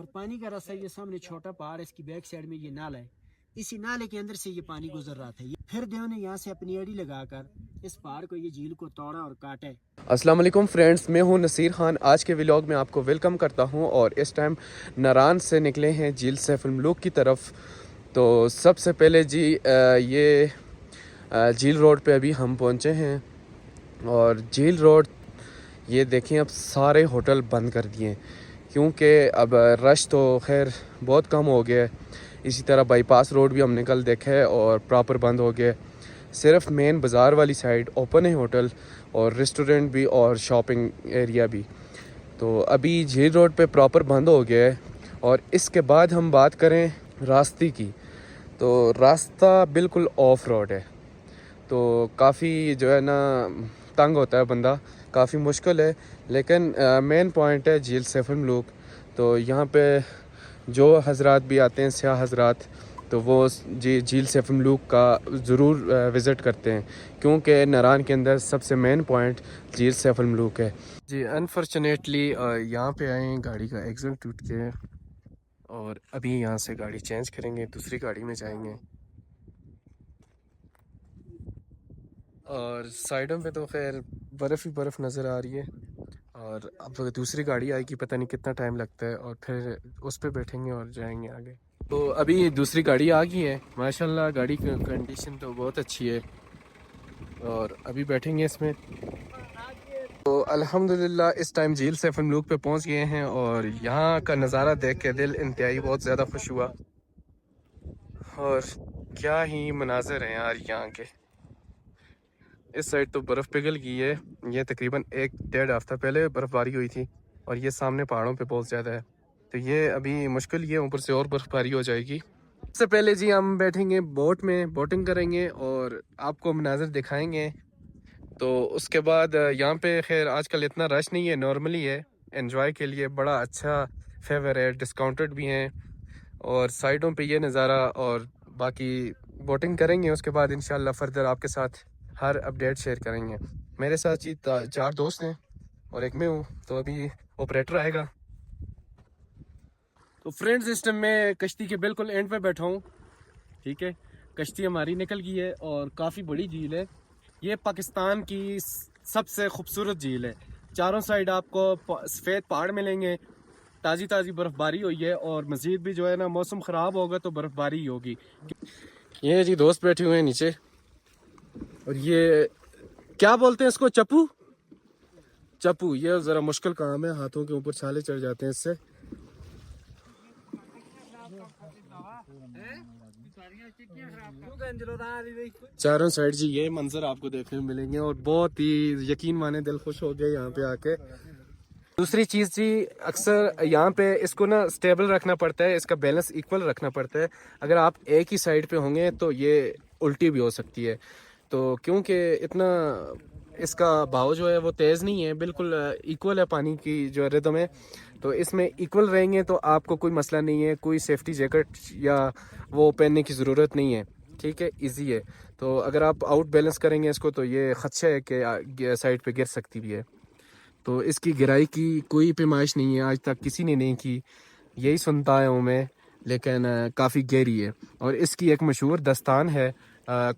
اور پانی کا راستہ یہ سامنے چھوٹا پہاڑ ہے، اس کی بیک سائڈ میں یہ نالا ہے، اسی نالے کے اندر سے یہ پانی گزر رہا تھا۔ پھر دیو نے یہاں سے اپنی ایڑی لگا کر اس پہاڑ کو، یہ جھیل کو توڑا اور کاٹا ہے۔ السلام علیکم فرینڈز، میں ہوں نصیر خان۔ آج کے ولاگ میں آپ کو ویلکم کرتا ہوں، اور اس ٹائم ناران سے نکلے ہیں جھیل سیف الملوک کی طرف۔ تو سب سے پہلے یہ جھیل روڈ پہ ابھی ہم پہنچے ہیں، اور جھیل روڈ یہ دیکھیں اب سارے ہوٹل بند کر دیے کیونکہ اب رش تو خیر بہت کم ہو گیا ہے۔ اسی طرح بائی پاس روڈ بھی ہم نے کل دیکھا ہے اور پراپر بند ہو گیا ہے۔ صرف مین بازار والی سائڈ اوپن ہے ہوٹل اور ریسٹورنٹ بھی اور شاپنگ ایریا بھی۔ تو ابھی جھیل روڈ پہ پراپر بند ہو گیا ہے۔ اور اس کے بعد ہم بات کریں راستے کی، تو راستہ بالکل آف روڈ ہے، تو کافی جو ہے نا تنگ ہوتا ہے بندہ، کافی مشکل ہے، لیکن مین پوائنٹ ہے جھیل سیف الملوک۔ تو یہاں پہ جو حضرات بھی آتے ہیں، سیاح حضرات، تو وہ جھیل سیف الملوک کا ضرور وزٹ کرتے ہیں، کیونکہ ناران کے اندر سب سے مین پوائنٹ جھیل سیف الملوک ہے۔ جی انفارچونیٹلی یہاں پہ آئے ہیں، گاڑی کا ایکسل ٹوٹ کے، اور ابھی یہاں سے گاڑی چینج کریں گے، دوسری گاڑی میں جائیں گے۔ اور سائڈوں پہ تو خیر برف ہی برف نظر آ رہی ہے، اور اب دوسری گاڑی آئے گی، پتہ نہیں کتنا ٹائم لگتا ہے، اور پھر اس پہ بیٹھیں گے اور جائیں گے آگے۔ تو ابھی دوسری گاڑی آ گئی ہے، ماشاءاللہ گاڑی کی کنڈیشن تو بہت اچھی ہے، اور ابھی بیٹھیں گے اس میں۔ تو الحمدللہ اس ٹائم جھیل سیف الملوک پہ پہنچ گئے ہیں، اور یہاں کا نظارہ دیکھ کے دل انتہائی بہت زیادہ خوش ہوا، اور کیا ہی مناظر ہیں یار یہاں کے۔ اس سائڈ تو برف پگھل گئی ہے، یہ تقریباً 1-1.5 ہفتہ پہلے برف باری ہوئی تھی، اور یہ سامنے پہاڑوں پہ بہت زیادہ ہے، تو یہ ابھی مشکل ہی ہے، اوپر سے اور برف باری ہو جائے گی۔ اس سے پہلے ہم بیٹھیں گے بوٹ میں، بوٹنگ کریں گے اور آپ کو مناظر دکھائیں گے۔ تو اس کے بعد یہاں پہ خیر آج کل اتنا رش نہیں ہے، نارملی ہے، انجوائے کے لیے بڑا اچھا فیور ہے، ڈسکاؤنٹڈ بھی ہیں، اور سائڈوں پہ یہ نظارہ، اور باقی بوٹنگ کریں گے۔ اس کے بعد انشاءاللہ فردر آپ کے ساتھ ہر اپڈیٹ شیئر کریں گے۔ میرے ساتھ 4 دوست ہیں اور ایک میں ہوں، تو ابھی آپریٹر آئے گا۔ تو فرینڈز اس ٹائم میں کشتی کے بالکل اینڈ پہ بیٹھا ہوں، ٹھیک ہے، کشتی ہماری نکل گئی ہے، اور کافی بڑی جھیل ہے، یہ پاکستان کی سب سے خوبصورت جھیل ہے۔ چاروں سائڈ آپ کو سفید پہاڑ ملیں گے، تازی تازی برف باری ہوئی ہے، اور مزید بھی جو ہے نا موسم خراب ہوگا تو برف باری ہی ہوگی۔ یہ جی دوست بیٹھے ہوئے ہیں نیچے، اور یہ کیا بولتے ہیں اس کو، چپو، یہ ذرا مشکل کام ہے، ہاتھوں کے اوپر چھالے چڑھ جاتے ہیں اس سے۔ چاروں سائڈ جی یہ منظر آپ کو دیکھنے میں ملیں گے، اور بہت ہی یقین مانے دل خوش ہو گیا یہاں پہ آ کے۔ دوسری چیز جی، اکثر یہاں پہ اس کو نا سٹیبل رکھنا پڑتا ہے، اس کا بیلنس ایکول رکھنا پڑتا ہے۔ اگر آپ ایک ہی سائڈ پہ ہوں گے تو یہ الٹی بھی ہو سکتی ہے، تو کیونکہ اتنا اس کا بہاؤ جو ہے وہ تیز نہیں ہے، بالکل ایکول ہے پانی کی جو ردم ہے، تو اس میں ایکول رہیں گے تو آپ کو کوئی مسئلہ نہیں ہے، کوئی سیفٹی جیکٹ یا وہ پہننے کی ضرورت نہیں ہے، ٹھیک ہے، ایزی ہے۔ تو اگر آپ آؤٹ بیلنس کریں گے اس کو تو یہ خدشہ ہے کہ سائڈ پہ گر سکتی بھی ہے، تو اس کی گرائی کی کوئی پیمائش نہیں ہے، آج تک کسی نے نہیں کی، یہی سنتا آیا ہوں میں، لیکن کافی گہری ہے، اور اس کی ایک مشہور داستان ہے،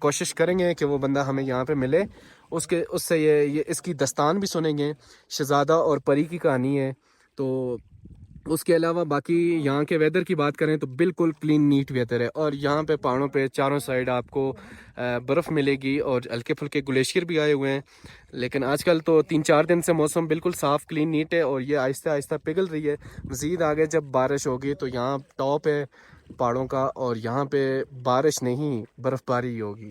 کوشش کریں گے کہ وہ بندہ ہمیں یہاں پہ ملے، اس سے یہ اس کی داستان بھی سنیں گے، شہزادہ اور پری کی کہانی ہے۔ تو اس کے علاوہ باقی یہاں کے ویدر کی بات کریں تو بالکل کلین نیٹ ویدر ہے، اور یہاں پہ پہاڑوں پہ چاروں سائڈ آپ کو برف ملے گی، اور ہلکے پھلکے گلیشیئر بھی آئے ہوئے ہیں، لیکن آج کل تو 3-4 دن سے موسم بالکل صاف کلین نیٹ ہے، اور یہ آہستہ آہستہ پگھل رہی ہے۔ مزید آگے جب بارش ہوگی تو یہاں ٹاپ ہے پہاڑوں کا، اور یہاں پہ بارش نہیں برف باری ہوگی۔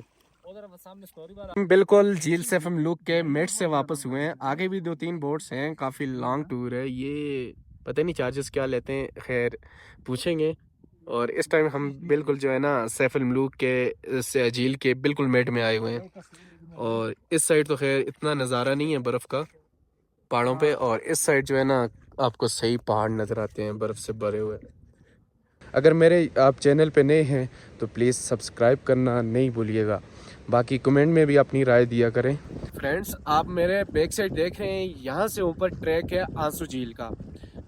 بالکل جھیل سیف الملوک کے میٹ سے واپس ہوئے ہیں، آگے بھی 2-3 بوٹس ہیں، کافی لانگ ٹور ہے یہ، پتہ نہیں چارجز کیا لیتے ہیں، خیر پوچھیں گے۔ اور اس ٹائم ہم بالکل جو ہے نا سیف الملوک کے جھیل کے بالکل میٹ میں آئے ہوئے ہیں، اور اس سائڈ تو خیر اتنا نظارہ نہیں ہے برف کا پہاڑوں پہ، اور اس سائڈ جو ہے نا آپ کو صحیح پہاڑ نظر آتے ہیں برف سے بھرے ہوئے۔ اگر میرے آپ چینل پہ نئے ہیں تو پلیز سبسکرائب کرنا نہیں بھولیے گا، باقی کمنٹ میں بھی اپنی رائے دیا کریں۔ فرینڈز آپ میرے بیک سائڈ دیکھ رہے ہیں، یہاں سے اوپر ٹریک ہے آنسو جھیل کا،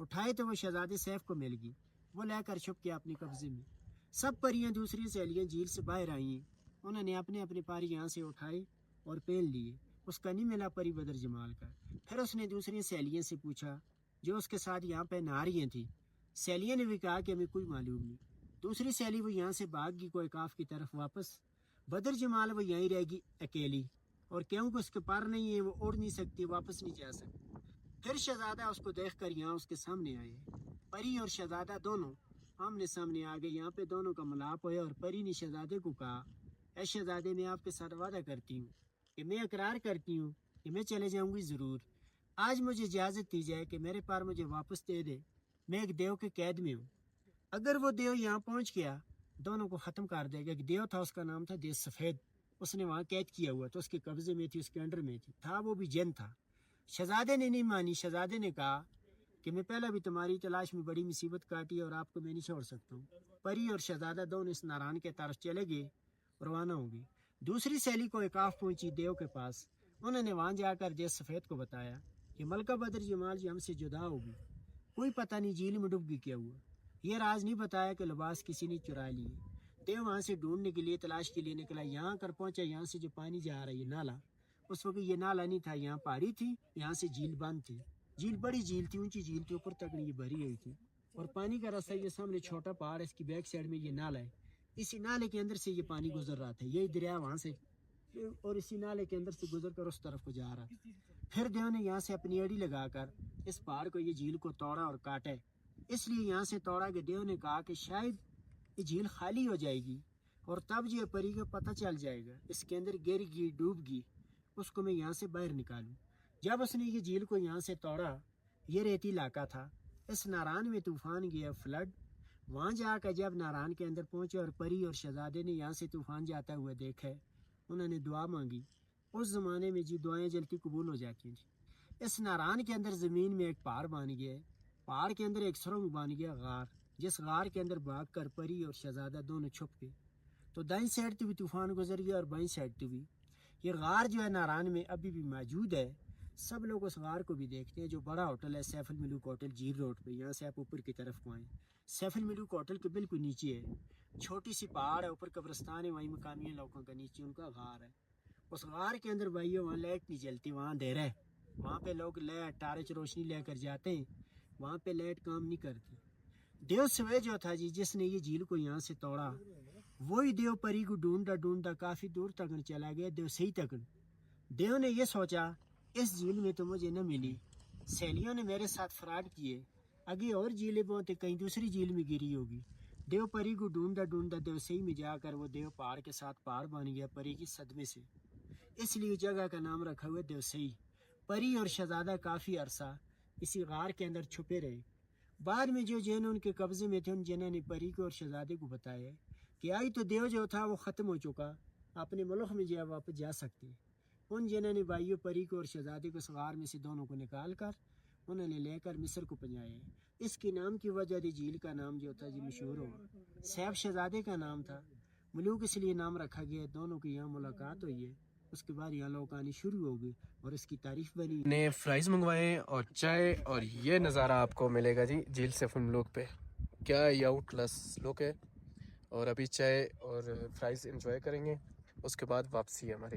اٹھائے تو وہ شہزادے سیف کو مل گئی، وہ لے کر چھپ کے اپنے قبضے میں۔ سب پریاں دوسری سہیلیاں جھیل سے باہر آئی ہیں، انہوں نے اپنے اپنے پاری یہاں سے اٹھائے اور پہن لیے۔ اس کا نہیں ملا پری بدر جمال کا۔ پھر اس نے دوسری سہیلیاں سے پوچھا جو اس کے ساتھ یہاں پہ نہا رہی تھیں۔ سہیلیاں نے بھی کہا کہ ہمیں کوئی معلوم نہیں۔ دوسری سہیلی وہ یہاں سے بھاگ گئی کوئی کاف کی طرف واپس۔ بدر جمال وہ یہیں رہ گئی اکیلی، اور کیوں کہ اس کے پر نہیں ہے، وہ اڑ نہیں سکتی، واپس نہیں جا سکتی۔ پھر شہزادہ اس کو دیکھ کر یہاں اس کے سامنے آئے۔ پری اور شہزادہ دونوں آمنے سامنے آ گئے۔ یہاں پہ دونوں کا ملاپ ہوا اور پری نے شہزادے کو کہا، اے شہزادے، میں آپ کے ساتھ وعدہ کرتی ہوں کہ میں اقرار کرتی ہوں کہ میں چلے جاؤں گی ضرور۔ آج مجھے اجازت دی جائے کہ میرے پار مجھے واپس دے دے، میں ایک دیو کے قید میں ہوں۔ اگر وہ دیو یہاں پہنچ گیا دونوں کو ختم کر دے گا۔ ایک دیو تھا، اس کا نام تھا دیو سفید، اس نے وہاں قید کیا ہوا تو اس کے قبضے میں تھی، اس کے انڈر میں تھا، وہ بھی جن تھا۔ شہزادے نے نہیں مانی۔ شہزادے نے کہا کہ میں پہلے بھی تمہاری تلاش میں بڑی مصیبت کاٹی اور آپ کو میں نہیں چھوڑ سکتا ہوں۔ پری اور شہزادہ دونوں اس ناران کے طرف چلے گئے، روانہ ہو گئے۔ دوسری سہیلی کو ایکاف پہنچی دیو کے پاس۔ انہوں نے وہاں جا کر دیو سفید کو بتایا کہ ملکہ بدر جمال جی ہم سے جدا ہوگی، کوئی پتہ نہیں جھیل میں ڈوب گئی کیا ہوا۔ یہ راز نہیں بتایا کہ لباس کسی نے چرا لیے۔ دیو وہاں سے ڈھونڈنے کے لیے تلاش کے لیے نکلا، یہاں کر پہنچا، یہاں سے جو پانی جا رہا ہے یہ نالا۔ اس وقت یہ نالا نہیں تھا، یہاں پہاڑی تھی، یہاں سے جھیل بند تھی۔ جھیل بڑی جھیل تھی، اونچی جھیل تھی، اوپر تک یہ بھری ہوئی تھی، اور پانی کا راستہ یہ سامنے چھوٹا پہاڑ ہے، اس کی بیک سائڈ میں یہ نالا ہے۔ اسی نالے کے اندر سے یہ پانی گزر رہا تھا، یہی دریا وہاں سے، اور اسی نالے کے اندر سے گزر کر اس طرف کو جا رہا۔ پھر دیو نے یہاں سے اپنی ایڑی لگا کر اس پہاڑ کو، یہ جھیل کو توڑا اور کاٹا۔ اس لیے یہاں سے توڑا کہ دیو نے کہا کہ شاید یہ جھیل خالی ہو جائے گی اور تب یہ پری کو پتہ چل جائے گا، اس کے اندر گر گئی، ڈوب گئی، اس کو میں یہاں سے باہر نکالوں۔ جب اس نے یہ جھیل کو یہاں سے توڑا، یہ ریتی علاقہ تھا، اس ناران میں طوفان گیا، فلڈ۔ وہاں جا کر جب ناران کے اندر پہنچے اور پری اور شہزادے نے یہاں سے طوفان جاتا ہوا دیکھا، انہوں نے دعا مانگی۔ اس زمانے میں جی دعائیں جلدی قبول ہو جاتی تھیں۔ اس ناران کے اندر زمین میں ایک پہاڑ بن گیا، پہاڑ کے اندر ایک سرنگ بن گیا، غار، جس غار کے اندر بھاگ کر پری اور شہزادہ دونوں چھپ گئے۔ تو دائیں سائڈ تو بھی طوفان گزر گیا اور بائیں سائڈ تو بھی۔ یہ غار جو ہے ناران میں ابھی بھی موجود ہے، سب لوگ اس غار کو بھی دیکھتے ہیں، جو بڑا ہوٹل ہے سیف الملوک ہوٹل جھیل روڈ پہ، یہاں سے آپ اوپر کی طرف کو آئیں، سیف الملوک ہوٹل کے بالکل نیچے ہے، چھوٹی سی پہاڑ ہے، اوپر قبرستان ہے، وہیں مقامی لوگوں کا، نیچے ان کا غار ہے۔ اس غار کے اندر بھائیو وہاں لائٹ نہیں جلتی، وہاں اندھیرا ہے، وہاں پہ لوگ ٹارچ روشنی لے کر جاتے ہیں، وہاں پہ لائٹ کام نہیں کرتی۔ دیو سوے جو تھا جی، جس نے یہ جھیل کو یہاں سے توڑا، وہی دیو پری کو ڈھونڈا ڈھونڈا کافی دور تک چلا گیا، دیو صحیح تک۔ دیو نے یہ سوچا اس جھیل میں تو مجھے نہ ملی، سہیلیوں نے میرے ساتھ فراڈ کیے، آگے اور جھیلیں بہت کہیں دوسری جھیل میں گری ہوگی۔ دیو پری کو ڈھونڈا ڈھونڈا دیو صحیح میں جا کر وہ دیو پہاڑ کے ساتھ پہاڑ بن گیا پری کی صدمے سے، اس لیے جگہ کا نام رکھا ہوا دیو صحیح۔ پری اور شہزادہ کافی عرصہ اسی غار کے اندر چھپے رہے۔ بعد میں جو جن ان کے قبضے میں تھے، ان جنوں نے پری کو اور شہزادے کو بتایا کہ آئی تو دیو جو تھا وہ ختم ہو چکا، اپنے ملک میں جو واپس جا سکتے۔ ان جنہوں نے بھائیوں پری کو اور شہزادے کو اس غار میں سے دونوں کو نکال کر انہوں نے لے کر مصر کو پہنچایا۔ اس کے نام کی وجہ دی جھیل کا نام جو تھا جی مشہور ہوا، سیف شہزادے کا نام تھا، ملوک اس لیے نام رکھا گیا، دونوں کی یہاں ملاقات ہوئی ہے، اس کے بعد یہاں لوگ آنی شروع ہو گئے اور اس کی تعریف بنی۔ نے فرائز منگوائے اور چائے، اور یہ نظارہ آپ کو ملے گا جی جھیل سیف الملوک پہ، کیا یاؤ کلاس لک ہے۔ اور ابھی چائے اور فرائز انجوائے کریں گے، اس کے بعد واپسی ہے ہماری۔